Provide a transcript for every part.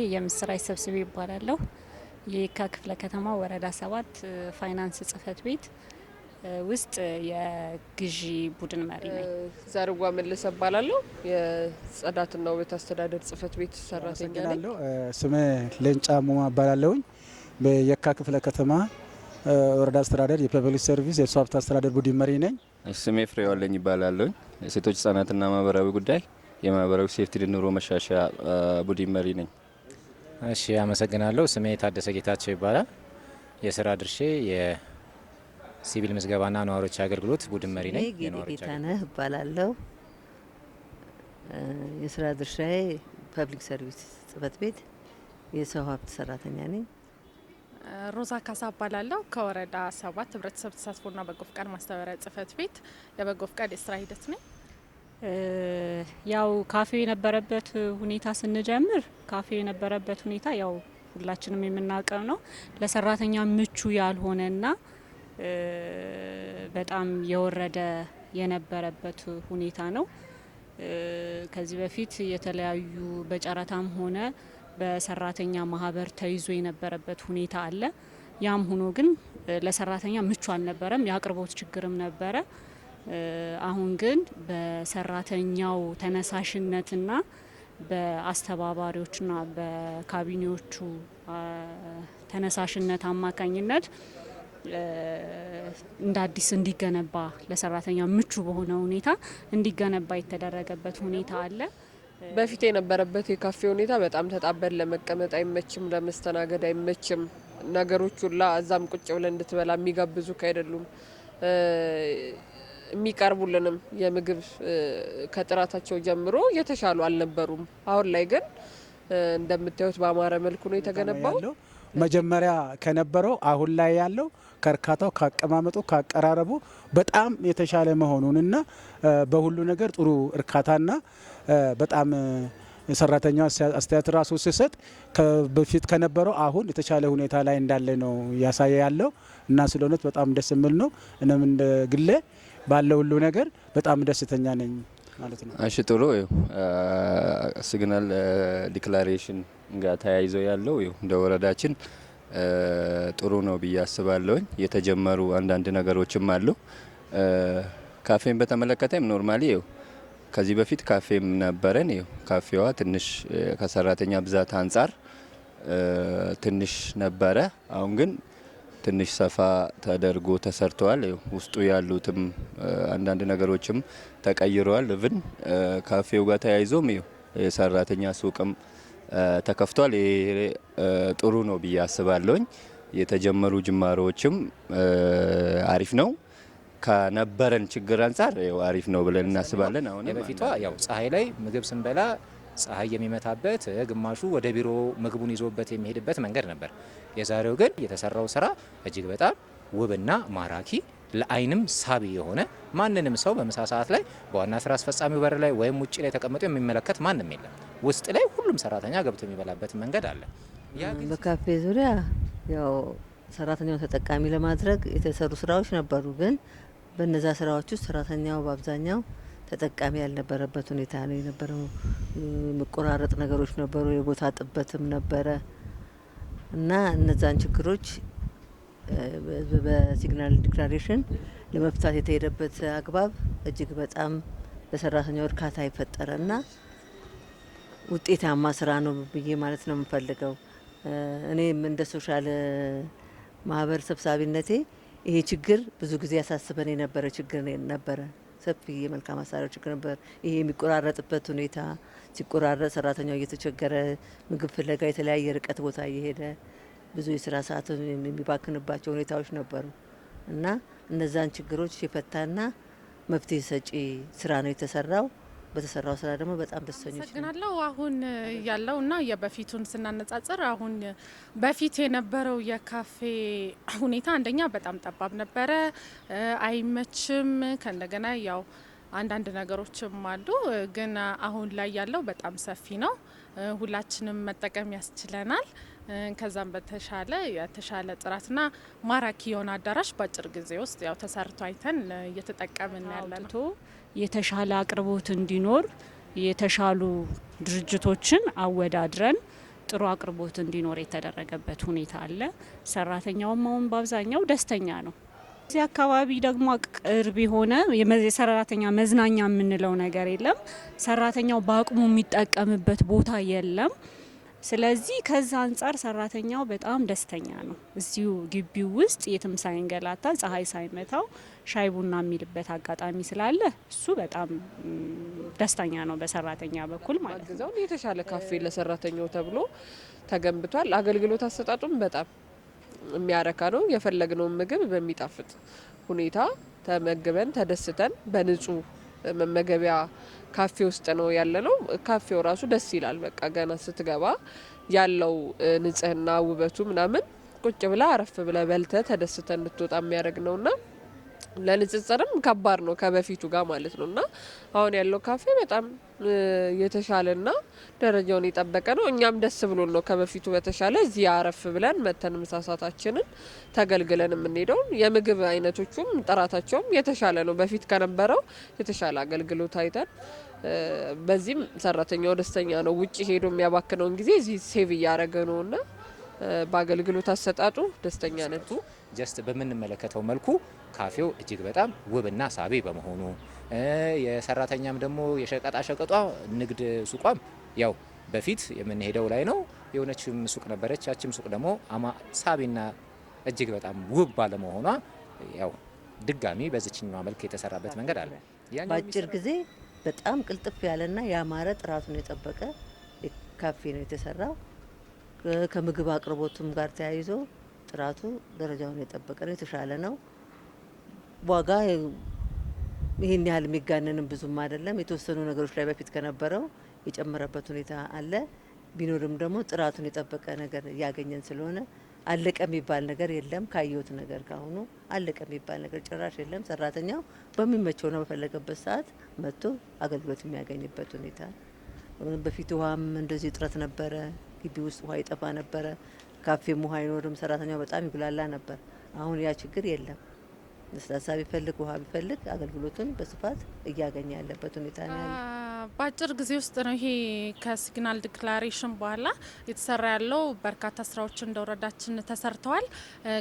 የምስራች ሰብስቤ ይባላለሁ። የካ ክፍለ ከተማ ወረዳ 7 ፋይናንስ ጽህፈት ቤት ውስጥ የግዢ ቡድን መሪ ነኝ። ዛርጓ መለሰ እባላለሁ። የጽዳትና ውበት አስተዳደር ጽህፈት ቤት ሰራተኛ ነኝ። ስሜ ሌንጫ ሙማ እባላለሁኝ። በየካ ክፍለ ከተማ ወረዳ አስተዳደር የፐብሊክ ሰርቪስ የሰው ሀብት አስተዳደር ቡድን መሪ ነኝ። ስሜ ፍሬዋለኝ ይባላለሁኝ። የሴቶች ህጻናትና ማህበራዊ ጉዳይ የማህበራዊ ሴፍቲ ኑሮ መሻሻያ ቡድን መሪ ነኝ። እሺ አመሰግናለሁ። ስሜ ታደሰ ጌታቸው ይባላል። የስራ ድርሼ የሲቪል ምዝገባና ነዋሪዎች አገልግሎት ቡድን መሪ ነኝ። ጌታነህ እባላለሁ። የስራ ድርሻዬ ፐብሊክ ሰርቪስ ጽህፈት ቤት የሰው ሀብት ሰራተኛ ነኝ። ሮዛ ካሳ እባላለሁ። ከወረዳ 7 ህብረተሰብ ተሳትፎና በጎ ፍቃድ ማስተባበሪያ ጽህፈት ቤት የበጎ ፍቃድ የስራ ሂደት ነኝ። ያው ካፌው የነበረበት ሁኔታ ስንጀምር ካፌው የነበረበት ሁኔታ ያው ሁላችንም የምናውቀው ነው። ለሰራተኛ ምቹ ያልሆነና በጣም የወረደ የነበረበት ሁኔታ ነው። ከዚህ በፊት የተለያዩ በጨረታም ሆነ በሰራተኛ ማህበር ተይዞ የነበረበት ሁኔታ አለ። ያም ሆኖ ግን ለሰራተኛ ምቹ አልነበረም፣ የአቅርቦት ችግርም ነበረ። አሁን ግን በሰራተኛው ተነሳሽነትና በአስተባባሪዎችና በካቢኔዎቹ ተነሳሽነት አማካኝነት እንደ አዲስ እንዲገነባ ለሰራተኛ ምቹ በሆነ ሁኔታ እንዲገነባ የተደረገበት ሁኔታ አለ። በፊት የነበረበት የካፌ ሁኔታ በጣም ተጣበን ለመቀመጥ አይመችም፣ ለመስተናገድ አይመችም። ነገሮች ሁላ እዛም ቁጭ ብለን እንድትበላ የሚጋብዙ አይደሉም። የሚቀርቡልንም የምግብ ከጥራታቸው ጀምሮ የተሻሉ አልነበሩም። አሁን ላይ ግን እንደምታዩት በአማረ መልኩ ነው የተገነባው። መጀመሪያ ከነበረው አሁን ላይ ያለው ከእርካታው፣ ካቀማመጡ፣ ካቀራረቡ በጣም የተሻለ መሆኑንና በሁሉ ነገር ጥሩ እርካታና በጣም የሰራተኛው አስተያየት ራሱ ሲሰጥ በፊት ከነበረው አሁን የተሻለ ሁኔታ ላይ እንዳለ ነው ያሳየ ያለው እና ስለሆነት በጣም ደስ የሚል ነው። እኔም እንደ ግሌ ባለው ሁሉ ነገር በጣም ደስተኛ ነኝ ማለት ነው። እሺ ጥሩ ሲግናል ዲክላሬሽን ጋር ተያይዞ ያለው እንደ ወረዳችን ጥሩ ነው ብዬ አስባለሁኝ። የተጀመሩ አንዳንድ ነገሮችም አሉ። ካፌን በተመለከተም ኖርማሊ ከዚህ በፊት ካፌም ነበረን። ካፌዋ ትንሽ ከሰራተኛ ብዛት አንጻር ትንሽ ነበረ። አሁን ግን ትንሽ ሰፋ ተደርጎ ተሰርተዋል። ውስጡ ያሉትም አንዳንድ ነገሮችም ተቀይረዋል። ኢቭን ካፌው ጋር ተያይዞም የሰራተኛ ሱቅም ተከፍቷል። ይሄ ጥሩ ነው ብዬ አስባለሁኝ። የተጀመሩ ጅማሮዎችም አሪፍ ነው። ከነበረን ችግር አንጻር አሪፍ ነው ብለን እናስባለን። አሁን የበፊቷ ያው ፀሐይ ላይ ምግብ ስንበላ ፀሐይ የሚመታበት ግማሹ ወደ ቢሮ ምግቡን ይዞበት የሚሄድበት መንገድ ነበር። የዛሬው ግን የተሰራው ስራ እጅግ በጣም ውብና ማራኪ ለአይንም ሳቢ የሆነ ማንንም ሰው በምሳ ሰዓት ላይ በዋና ስራ አስፈጻሚው በር ላይ ወይም ውጭ ላይ ተቀምጦ የሚመለከት ማንም የለም። ውስጥ ላይ ሁሉም ሰራተኛ ገብቶ የሚበላበት መንገድ አለ። በካፌ ዙሪያ ያው ሰራተኛውን ተጠቃሚ ለማድረግ የተሰሩ ስራዎች ነበሩ። ግን በነዛ ስራዎች ውስጥ ሰራተኛው በአብዛኛው ተጠቃሚ ያልነበረበት ሁኔታ ነው የነበረው። መቆራረጥ ነገሮች ነበሩ፣ የቦታ ጥበትም ነበረ እና እነዛን ችግሮች በሲግናል ዲክላሬሽን ለመፍታት የተሄደበት አግባብ እጅግ በጣም ለሰራተኛው እርካታ የፈጠረና ውጤታማ ስራ ነው ብዬ ማለት ነው የምፈልገው። እኔም እንደ ሶሻል ማህበር ሰብሳቢነቴ ይሄ ችግር ብዙ ጊዜ ያሳስበን የነበረ ችግር ነበረ። ሰፊ የመልካም አስተዳደር ችግር ነበር። ይሄ የሚቆራረጥበት ሁኔታ ሲቆራረጥ ሰራተኛው እየተቸገረ ምግብ ፍለጋ የተለያየ ርቀት ቦታ እየሄደ ብዙ የስራ ሰዓት የሚባክንባቸው ሁኔታዎች ነበሩ እና እነዛን ችግሮች የፈታና መፍትሄ ሰጪ ስራ ነው የተሰራው። በተሰራው ስራ ደግሞ በጣም ደስተኞች ነን። አመሰግናለሁ። አሁን ያለውና የበፊቱን ስናነጻጽር አሁን በፊት የነበረው የካፌ ሁኔታ አንደኛ በጣም ጠባብ ነበረ፣ አይመችም። ከእንደገና ያው አንዳንድ ነገሮችም አሉ። ግን አሁን ላይ ያለው በጣም ሰፊ ነው፣ ሁላችንም መጠቀም ያስችለናል። ከዛም የተሻለ ጥራትና ማራኪ የሆነ አዳራሽ በአጭር ጊዜ ውስጥ ያው ተሰርቶ አይተን እየተጠቀምን ያለነው የተሻለ አቅርቦት እንዲኖር የተሻሉ ድርጅቶችን አወዳድረን ጥሩ አቅርቦት እንዲኖር የተደረገበት ሁኔታ አለ። ሰራተኛውም አሁን በአብዛኛው ደስተኛ ነው። እዚህ አካባቢ ደግሞ ቅርብ የሆነ የሰራተኛ መዝናኛ የምንለው ነገር የለም። ሰራተኛው በአቅሙ የሚጠቀምበት ቦታ የለም። ስለዚህ ከዛ አንጻር ሰራተኛው በጣም ደስተኛ ነው። እዚሁ ግቢው ውስጥ የትም ሳይንገላታ ፀሐይ ሳይመታው ሻይ ቡና የሚልበት አጋጣሚ ስላለ እሱ በጣም ደስተኛ ነው በሰራተኛ በኩል ማለት ነው። የተሻለ ካፌ ለሰራተኛው ተብሎ ተገንብቷል። አገልግሎት አሰጣጡም በጣም የሚያረካ ነው። የፈለግነውን ምግብ በሚጣፍጥ ሁኔታ ተመግበን ተደስተን በንጹህ መመገቢያ ካፌ ውስጥ ነው ያለነው። ካፌው ራሱ ደስ ይላል። በቃ ገና ስትገባ ያለው ንጽህና ውበቱ ምናምን ቁጭ ብላ አረፍ ብለ በልተ ተደስተ እንድትወጣ የሚያደርግ ነውና ለንጽጽርም ከባድ ነው ከበፊቱ ጋር ማለት ነውና አሁን ያለው ካፌ በጣም የተሻለና ደረጃውን የጠበቀ ነው። እኛም ደስ ብሎን ነው ከበፊቱ በተሻለ እዚህ አረፍ ብለን መተን ምሳሳታችንን ተገልግለን የምንሄደው። የምግብ አይነቶቹም ጥራታቸውም የተሻለ ነው። በፊት ከነበረው የተሻለ አገልግሎት አይተን በዚህም ሰራተኛው ደስተኛ ነው። ውጪ ሄዶ የሚያባክነውን ጊዜ እዚህ ሴቭ እያደረገ ነውና በአገልግሎት አሰጣጡ ደስተኛ ነን። ጀስት በምንመለከተው መልኩ ካፌው እጅግ በጣም ውብና ሳቢ በመሆኑ የሰራተኛም ደግሞ የሸቀጣ ሸቀጧ ንግድ ሱቋም ያው በፊት የምንሄደው ላይ ነው። የሆነችም ሱቅ ነበረች። ያችም ሱቅ ደግሞ ሳቢና እጅግ በጣም ውብ ባለመሆኗ ያው ድጋሚ በዚችኛው መልክ የተሰራበት መንገድ አለ። በአጭር ጊዜ በጣም ቅልጥፍ ያለና ያማረ ጥራቱን የጠበቀ ካፌ ነው የተሰራው። ከምግብ አቅርቦቱም ጋር ተያይዞ ጥራቱ ደረጃውን የጠበቀ ነው፣ የተሻለ ነው። ዋጋ ይህን ያህል የሚጋነንም ብዙም አይደለም። የተወሰኑ ነገሮች ላይ በፊት ከነበረው የጨመረበት ሁኔታ አለ። ቢኖርም ደግሞ ጥራቱን የጠበቀ ነገር እያገኘን ስለሆነ አለቀ የሚባል ነገር የለም። ካየሁት ነገር ካሁኑ አለቀ የሚባል ነገር ጭራሽ የለም። ሰራተኛው በሚመቸውና በፈለገበት ሰዓት መጥቶ አገልግሎት የሚያገኝበት ሁኔታ። በፊት ውሃም እንደዚህ እጥረት ነበረ። ግቢ ውስጥ ውሃ ይጠፋ ነበረ። ካፌም ውሃ አይኖርም። ሰራተኛው በጣም ይጉላላ ነበር። አሁን ያ ችግር የለም። ለስላሳ ቢፈልግ ውሃ ቢፈልግ አገልግሎቱን በስፋት እያገኘ ያለበት ሁኔታ ነው ያለው። በአጭር ጊዜ ውስጥ ነው ይሄ ከሲግናል ዲክላሬሽን በኋላ የተሰራ ያለው። በርካታ ስራዎች እንደ ወረዳችን ተሰርተዋል።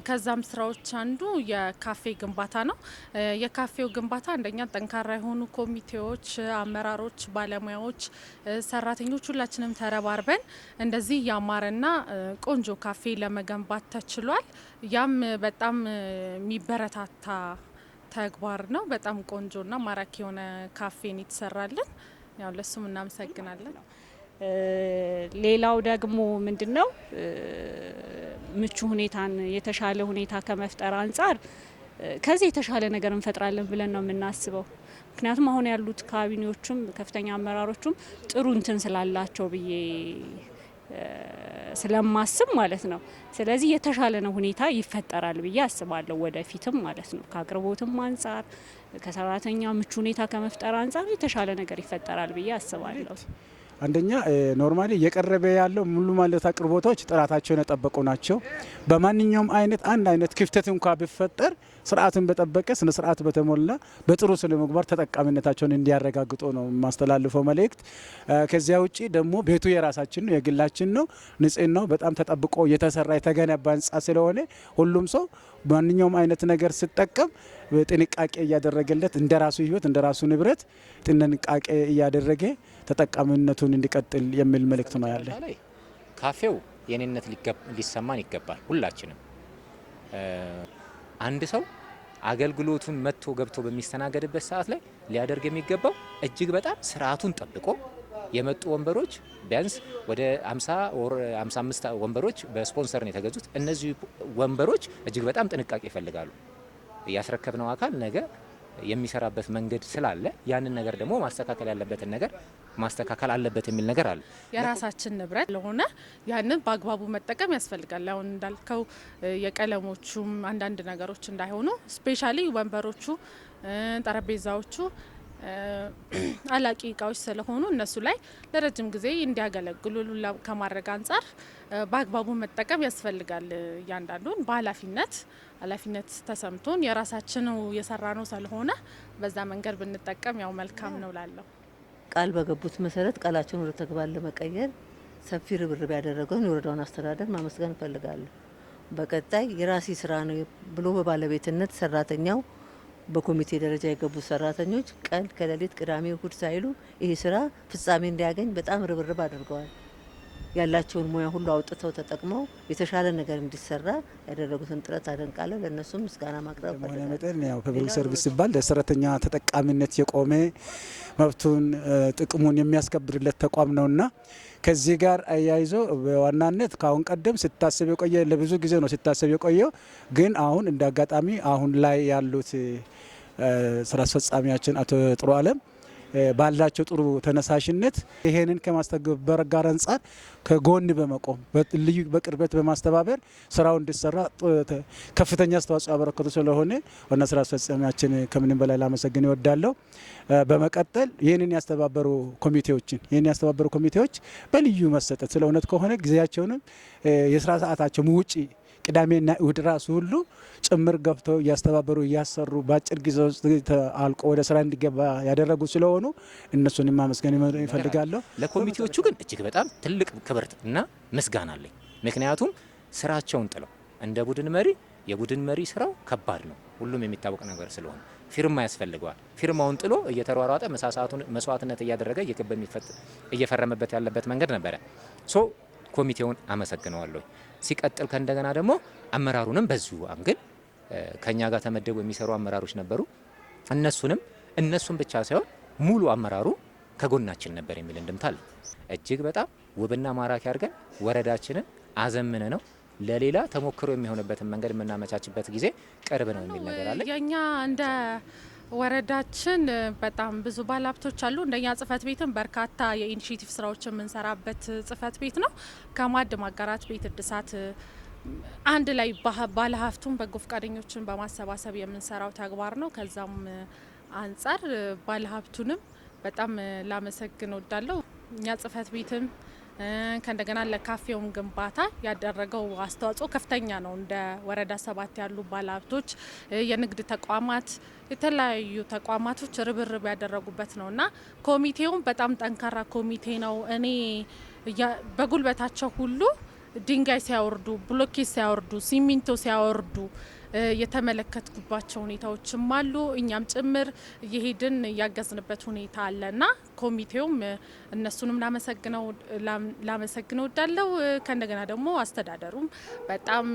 ከዛም ስራዎች አንዱ የካፌ ግንባታ ነው። የካፌው ግንባታ አንደኛ ጠንካራ የሆኑ ኮሚቴዎች፣ አመራሮች፣ ባለሙያዎች፣ ሰራተኞች ሁላችንም ተረባርበን እንደዚህ ያማረና ቆንጆ ካፌ ለመገንባት ተችሏል። ያም በጣም የሚበረታታ ተግባር ነው። በጣም ቆንጆና ማራኪ የሆነ ካፌን የተሰራልን ያው ለሱም እናመሰግናለን። ሌላው ደግሞ ምንድነው ምቹ ሁኔታን የተሻለ ሁኔታ ከመፍጠር አንጻር ከዚህ የተሻለ ነገር እንፈጥራለን ብለን ነው የምናስበው። ምክንያቱም አሁን ያሉት ካቢኔዎቹም ከፍተኛ አመራሮቹም ጥሩ እንትን ስላላቸው ብዬ ስለማስብ ማለት ነው። ስለዚህ የተሻለ ነው ሁኔታ ይፈጠራል ብዬ አስባለሁ ወደፊትም ማለት ነው። ከአቅርቦትም አንጻር ከሰራተኛ ምቹ ሁኔታ ከመፍጠር አንጻር የተሻለ ነገር ይፈጠራል ብዬ አስባለሁ። አንደኛ ኖርማሊ እየቀረበ ያለው ሙሉ ማለት አቅርቦቶች ጥራታቸውን የጠበቁ ናቸው። በማንኛውም አይነት አንድ አይነት ክፍተት እንኳ ቢፈጠር ስርዓትን በጠበቀ ስነ ስርዓት በተሞላ በጥሩ ስነ ምግባር ተጠቃሚነታቸውን እንዲያረጋግጡ ነው የማስተላልፈው መልእክት። ከዚያ ውጪ ደግሞ ቤቱ የራሳችን ነው፣ የግላችን ነው። ንጽህናው በጣም ተጠብቆ የተሰራ የተገነባ ህንጻ ስለሆነ ሁሉም ሰው ማንኛውም አይነት ነገር ሲጠቀም ጥንቃቄ እያደረገለት እንደራሱ ህይወት እንደራሱ ንብረት ጥንቃቄ እያደረገ ተጠቃሚነቱን እንዲቀጥል የሚል መልእክት ነው ያለ። ካፌው የኔነት ሊሰማን ይገባል። ሁላችንም አንድ ሰው አገልግሎቱን መጥቶ ገብቶ በሚስተናገድበት ሰዓት ላይ ሊያደርግ የሚገባው እጅግ በጣም ስርዓቱን ጠብቆ የመጡ ወንበሮች ቢያንስ ወደ 50 ወር 55 ወንበሮች በስፖንሰር ነው የተገዙት። እነዚህ ወንበሮች እጅግ በጣም ጥንቃቄ ይፈልጋሉ። ያስረከብነው አካል ነገ የሚሰራበት መንገድ ስላለ ያንን ነገር ደግሞ ማስተካከል ያለበትን ነገር ማስተካከል አለበት የሚል ነገር አለ። የራሳችን ንብረት ለሆነ ያንን በአግባቡ መጠቀም ያስፈልጋል። አሁን እንዳልከው የቀለሞቹም አንዳንድ ነገሮች እንዳይሆኑ ስፔሻሊ ወንበሮቹ፣ ጠረጴዛዎቹ አላቂ እቃዎች ስለሆኑ እነሱ ላይ ለረጅም ጊዜ እንዲያገለግሉ ከማድረግ አንጻር በአግባቡ መጠቀም ያስፈልጋል። እያንዳንዱን ኃላፊነት ተሰምቶን የራሳችን የሰራ ነው ስለሆነ በዛ መንገድ ብንጠቀም ያው መልካም ነው ላለሁ። ቃል በገቡት መሰረት ቃላቸውን ወደ ተግባር ለመቀየር ሰፊ ርብርብ ያደረገውን የወረዳውን አስተዳደር ማመስገን እፈልጋለሁ። በቀጣይ የራሴ ስራ ነው ብሎ በባለቤትነት ሰራተኛው በኮሚቴ ደረጃ የገቡ ሰራተኞች ቀን ከሌሊት ቅዳሜ እሁድ ሳይሉ ይህ ስራ ፍጻሜ እንዲያገኝ በጣም ርብርብ አድርገዋል። ያላቸውን ሙያ ሁሉ አውጥተው ተጠቅመው የተሻለ ነገር እንዲሰራ ያደረጉትን ጥረት አደንቃለሁ። ለእነሱም ምስጋና ማቅረብ ፈልጋለሁ። መጠን ያው ፐብሊክ ሰርቪስ ሲባል ለሰራተኛ ተጠቃሚነት የቆመ መብቱን ጥቅሙን የሚያስከብርለት ተቋም ነውና ከዚህ ጋር አያይዞ በዋናነት ከአሁን ቀደም ሲታሰብ የቆየ ለብዙ ጊዜ ነው ሲታሰብ የቆየው። ግን አሁን እንደ አጋጣሚ አሁን ላይ ያሉት ስራ አስፈጻሚያችን አቶ ጥሩ አለም ባላቸው ጥሩ ተነሳሽነት ይሄንን ከማስተግበር ጋር አንጻር ከጎን በመቆም ልዩ በቅርበት በማስተባበር ስራው እንዲሰራ ከፍተኛ አስተዋጽኦ ያበረከቱ ስለሆነ ዋና ስራ አስፈጻሚያችን ከምንም በላይ ላመሰግን ይወዳለሁ። በመቀጠል ይህንን ያስተባበሩ ኮሚቴዎች በልዩ መሰጠት ስለ እውነት ከሆነ ጊዜያቸውንም የስራ ሰዓታቸው ውጪ ቅዳሜና እሁድ ራሱ ሁሉ ጭምር ገብተው እያስተባበሩ እያሰሩ በአጭር ጊዜ ውስጥ አልቆ ወደ ስራ እንዲገባ ያደረጉ ስለሆኑ እነሱንም ማመስገን ይፈልጋለሁ። ለኮሚቴዎቹ ግን እጅግ በጣም ትልቅ ክብር እና ምስጋና አለኝ። ምክንያቱም ስራቸውን ጥለው እንደ ቡድን መሪ የቡድን መሪ ስራው ከባድ ነው፣ ሁሉም የሚታወቅ ነገር ስለሆነ ፊርማ ያስፈልገዋል። ፊርማውን ጥሎ እየተሯሯጠ መስዋዕትነት እያደረገ እየፈረመበት ያለበት መንገድ ነበረ። ሶ ኮሚቴውን አመሰግነዋለሁ። ሲቀጥል ከእንደገና ደግሞ አመራሩንም በዚሁ አንግል ከኛ ጋር ተመደቡ የሚሰሩ አመራሮች ነበሩ። እነሱን ብቻ ሳይሆን ሙሉ አመራሩ ከጎናችን ነበር የሚል እንድምታ አለ። እጅግ በጣም ውብና ማራኪ አድርገን ወረዳችንን አዘምነ ነው ለሌላ ተሞክሮ የሚሆንበትን መንገድ የምናመቻችበት ጊዜ ቅርብ ነው የሚል ነገር አለ። የኛ እንደ ወረዳችን በጣም ብዙ ባለሀብቶች አሉ። እንደኛ ጽህፈት ቤትም በርካታ የኢኒሼቲቭ ስራዎችን የምንሰራበት ጽህፈት ቤት ነው። ከማዕድ ማጋራት፣ ቤት እድሳት አንድ ላይ ባለሀብቱን በጎ ፈቃደኞችን በማሰባሰብ የምንሰራው ተግባር ነው። ከዛም አንጻር ባለሀብቱንም በጣም ላመሰግን ወዳለሁ። እኛ ጽህፈት ቤትም ከእንደገና ለካፌውም ግንባታ ያደረገው አስተዋጽኦ ከፍተኛ ነው። እንደ ወረዳ 7 ያሉ ባለሀብቶች፣ የንግድ ተቋማት፣ የተለያዩ ተቋማቶች ርብርብ ያደረጉበት ነው እና ኮሚቴውም በጣም ጠንካራ ኮሚቴ ነው። እኔ በጉልበታቸው ሁሉ ድንጋይ ሲያወርዱ፣ ብሎኬት ሲያወርዱ፣ ሲሚንቶ ሲያወርዱ የተመለከትኩባቸው ሁኔታዎችም አሉ። እኛም ጭምር እየሄድን ያገዝንበት ሁኔታ አለና ኮሚቴውም እነሱንም ላመሰግነው ወዳለው። ከእንደገና ደግሞ አስተዳደሩም በጣም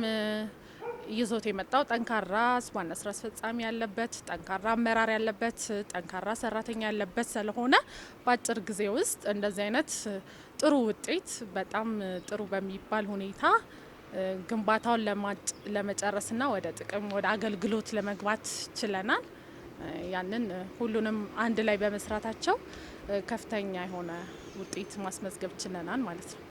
ይዞት የመጣው ጠንካራ ዋና ስራ አስፈጻሚ ያለበት፣ ጠንካራ አመራር ያለበት፣ ጠንካራ ሰራተኛ ያለበት ስለሆነ በአጭር ጊዜ ውስጥ እንደዚህ አይነት ጥሩ ውጤት በጣም ጥሩ በሚባል ሁኔታ ግንባታውን ለመጨረስና ወደ ጥቅም ወደ አገልግሎት ለመግባት ችለናል። ያንን ሁሉንም አንድ ላይ በመስራታቸው ከፍተኛ የሆነ ውጤት ማስመዝገብ ችለናል ማለት ነው።